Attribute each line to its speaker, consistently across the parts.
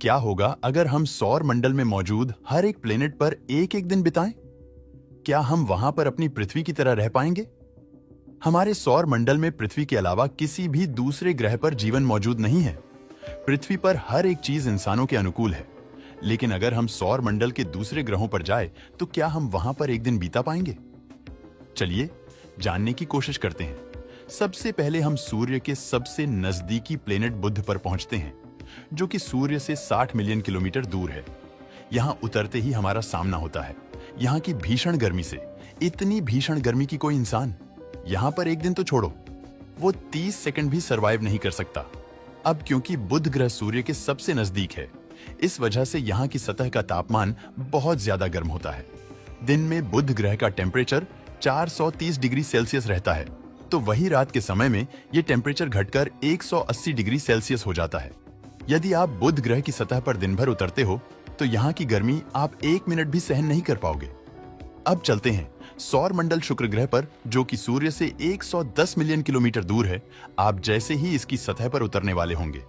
Speaker 1: क्या होगा अगर हम सौर मंडल में मौजूद हर एक प्लेनेट पर एक एक दिन बिताएं? क्या हम वहां पर अपनी पृथ्वी की तरह रह पाएंगे? हमारे सौर मंडल में पृथ्वी के अलावा किसी भी दूसरे ग्रह पर जीवन मौजूद नहीं है। पृथ्वी पर हर एक चीज इंसानों के अनुकूल है। लेकिन अगर हम सौर मंडल के दूसरे ग्रहों पर जाए तो क्या हम वहां पर एक दिन बीता पाएंगे? चलिए जानने की कोशिश करते हैं। सबसे पहले हम सूर्य के सबसे नजदीकी प्लेनेट बुध पर पहुंचते हैं, जो कि सूर्य से 60 मिलियन किलोमीटर दूर है। यहां उतरते ही हमारा सामना होता है यहां की भीषण गर्मी से। इतनी भीषण गर्मी की कोई इंसान यहां पर एक दिन तो छोड़ो, वो 30 सेकंड भी सरवाइव नहीं कर सकता। अब क्योंकि बुध ग्रह सूर्य के सबसे नजदीक है, इस वजह से यहाँ की सतह का तापमान बहुत ज्यादा गर्म होता है। दिन में बुध ग्रह का टेम्परेचर 430 डिग्री सेल्सियस रहता है, तो वही रात के समय में ये टेम्परेचर घटकर 180 डिग्री सेल्सियस हो जाता है। यदि आप बुध ग्रह की सतह पर दिन भर उतरते हो तो यहाँ की गर्मी आप 1 मिनट भी सहन नहीं कर पाओगे। अब चलते हैं सौर मंडल शुक्र ग्रह पर, जो कि सूर्य से 110 मिलियन किलोमीटर दूर है। आप जैसे ही इसकी सतह पर उतरने वाले होंगे,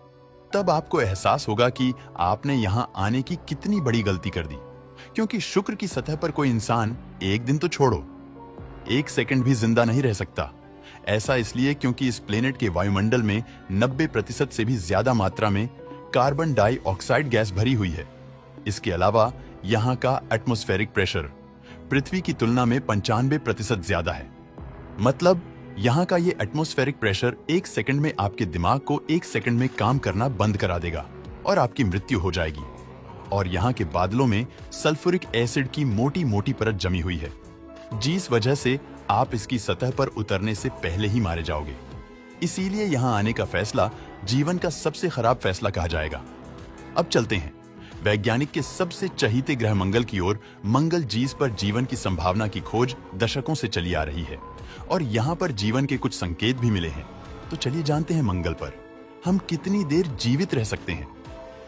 Speaker 1: तब आपको एहसास होगा कि आपने यहां आने की कितनी बड़ी गलती कर दी। क्योंकि शुक्र की सतह पर कोई इंसान एक दिन तो छोड़ो, 1 सेकंड भी जिंदा नहीं रह सकता। ऐसा इसलिए क्योंकि इस प्लेनेट के वायुमंडल में 90% से भी ज्यादा मात्रा में कार्बन डाइऑक्साइड गैस भरी हुई है। इसके अलावा यहाँ का एटमॉस्फेरिक प्रेशर पृथ्वी की तुलना में 95% ज्यादा है। मतलब यहाँ का ये एटमॉस्फेरिक प्रेशर 1 सेकंड में आपके दिमाग को 1 सेकंड में काम करना बंद करा देगा और आपकी मृत्यु हो जाएगी। और यहाँ के बादलों में सल्फ्यूरिक एसिड की मोटी मोटी परत जमी हुई है, जिस वजह से आप इसकी सतह पर उतरने से पहले ही मारे जाओगे। इसीलिए यहाँ आने का फैसला जीवन का सबसे खराब फैसला कहा जाएगा। अब चलते हैं वैज्ञानिक के सबसे चहीते ग्रह मंगल की ओर। मंगल जीस पर जीवन की संभावना की खोज दशकों से चली आ रही है और यहाँ पर जीवन के कुछ संकेत भी मिले हैं। तो चलिए जानते हैं मंगल पर हम कितनी देर जीवित रह सकते हैं।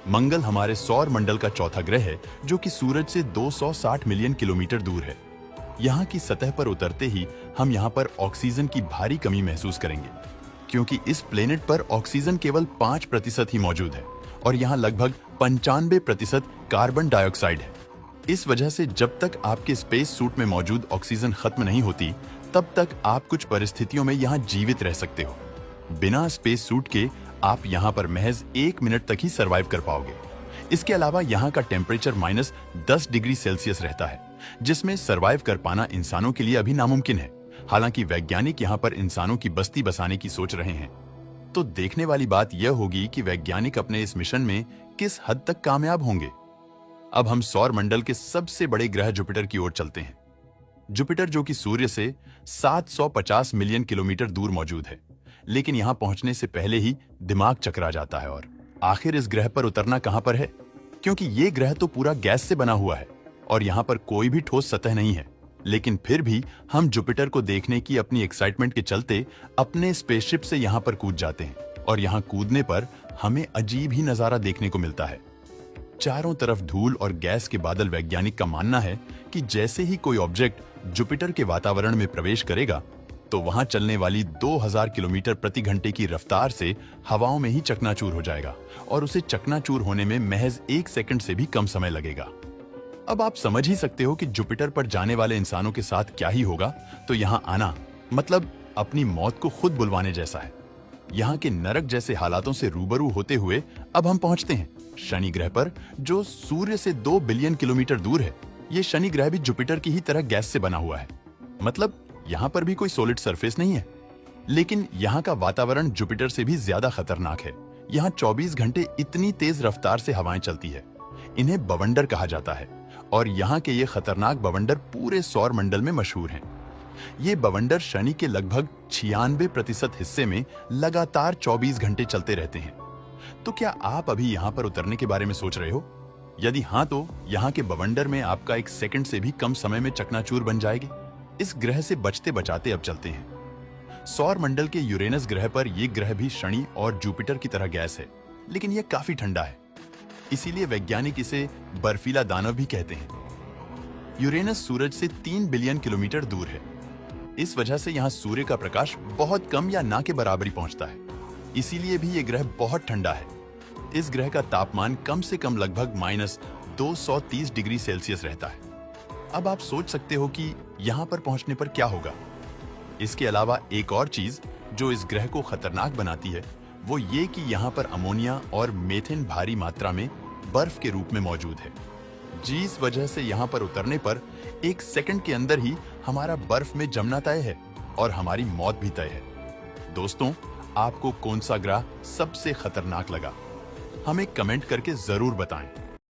Speaker 1: मंगल हमारे सौर मंडल का चौथा ग्रह है, जो कि सूरज से 260 मिलियन किलोमीटर दूर है। यहाँ की सतह पर उतरते ही हम यहाँ पर ऑक्सीजन की भारी कमी महसूस करेंगे, क्योंकि इस प्लेनेट पर ऑक्सीजन केवल 5% ही मौजूद है और यहाँ लगभग 95% कार्बन डाइऑक्साइड है। इस वजह से जब तक आपके स्पेस सूट में मौजूद ऑक्सीजन खत्म नहीं होती, तब तक आप कुछ परिस्थितियों में यहाँ जीवित रह सकते हो। बिना स्पेस सूट के आप यहाँ पर महज 1 मिनट तक ही सरवाइव कर पाओगे। इसके अलावा यहाँ का टेम्परेचर -10 डिग्री सेल्सियस रहता है, जिसमें सरवाइव कर पाना इंसानों के लिए अभी नामुमकिन है। हालांकि वैज्ञानिक यहाँ पर इंसानों की बस्ती बसाने की सोच रहे हैं। तो देखने वाली बात यह होगी कि वैज्ञानिक अपने इस मिशन में किस हद तक कामयाब होंगे। अब हम सौर मंडल के सबसे बड़े ग्रह जुपिटर की ओर चलते हैं। जुपिटर, जो कि सूर्य से 750 मिलियन किलोमीटर दूर मौजूद है, लेकिन यहां पहुंचने से पहले ही दिमाग चकरा जाता है। और आखिर इस ग्रह पर उतरना कहां पर है, क्योंकि ये ग्रह तो पूरा गैस से बना हुआ है और यहां पर कोई भी ठोस सतह नहीं है। लेकिन फिर भी हम जुपिटर को देखने की अपनी एक्साइटमेंट के चलते अपने स्पेसशिप से यहां पर कूद जाते हैं और यहां कूदने पर हमें अजीब ही नजारा देखने को मिलता है। चारों तरफ धूल और गैस के बादल। वैज्ञानिक का मानना है कि जैसे ही कोई ऑब्जेक्ट जुपिटर के वातावरण में प्रवेश करेगा, तो वहां चलने वाली 2000 किलोमीटर प्रति घंटे की रफ्तार से हवाओं में ही चकनाचूर हो जाएगा और उसे चकनाचूर होने में महज 1 सेकंड से भी कम समय लगेगा। अब आप समझ ही सकते हो कि जुपिटर पर जाने वाले इंसानों के साथ क्या ही होगा। तो यहाँ आना मतलब अपनी मौत को खुद बुलवाने जैसा है। यहाँ के नरक जैसे हालातों से रूबरू होते हुए अब हम पहुंचते हैं शनि ग्रह पर, जो सूर्य से 2 बिलियन किलोमीटर दूर है। ये शनि ग्रह भी जुपिटर की ही तरह गैस से बना हुआ है। मतलब यहाँ पर भी कोई सॉलिड सरफेस नहीं है, लेकिन यहाँ का वातावरण जुपिटर से भी ज्यादा खतरनाक है। यहाँ 24 घंटे इतनी तेज रफ्तार से हवाएं चलती है। इन्हें बवंडर कहा जाता है और यहाँ के ये खतरनाक बवंडर पूरे सौर मंडल में मशहूर हैं। ये बवंडर शनि के लगभग 96% हिस्से में लगातार 24 घंटे चलते रहते हैं। तो क्या आप अभी यहाँ पर उतरने के बारे में सोच रहे हो? यदि हाँ, तो यहाँ के बवंडर में आपका 1 सेकंड से भी कम समय में चकनाचूर बन जाएगी। इस ग्रह से बचते बचाते अब चलते हैं सौर मंडल के यूरेनस ग्रह पर। यह ग्रह भी शनि और जुपिटर की तरह गैस है, लेकिन यह काफी ठंडा है, इसीलिए वैज्ञानिक इसे बर्फीला दानव भी कहते हैं। यूरेनस सूरज से 3 बिलियन किलोमीटर दूर है। इस वजह से यहाँ सूर्य का प्रकाश बहुत कम या ना के बराबर ही पहुंचता है, इसीलिए भी ये ग्रह बहुत ठंडा है। इस ग्रह का तापमान कम से कम लगभग -230 डिग्री सेल्सियस रहता है। अब आप सोच सकते हो कि यहाँ पर पहुंचने पर क्या होगा। इसके अलावा एक और चीज जो इस ग्रह को खतरनाक बनाती है वो ये कि यहाँ पर अमोनिया और मीथेन भारी मात्रा में बर्फ के रूप में मौजूद है। जिस वजह से यहाँ पर उतरने पर 1 सेकंड के अंदर ही हमारा बर्फ में जमना तय है और हमारी मौत भी तय है। दोस्तों, आपको कौन सा ग्रह सबसे खतरनाक लगा? हमें कमेंट करके जरूर बताएं।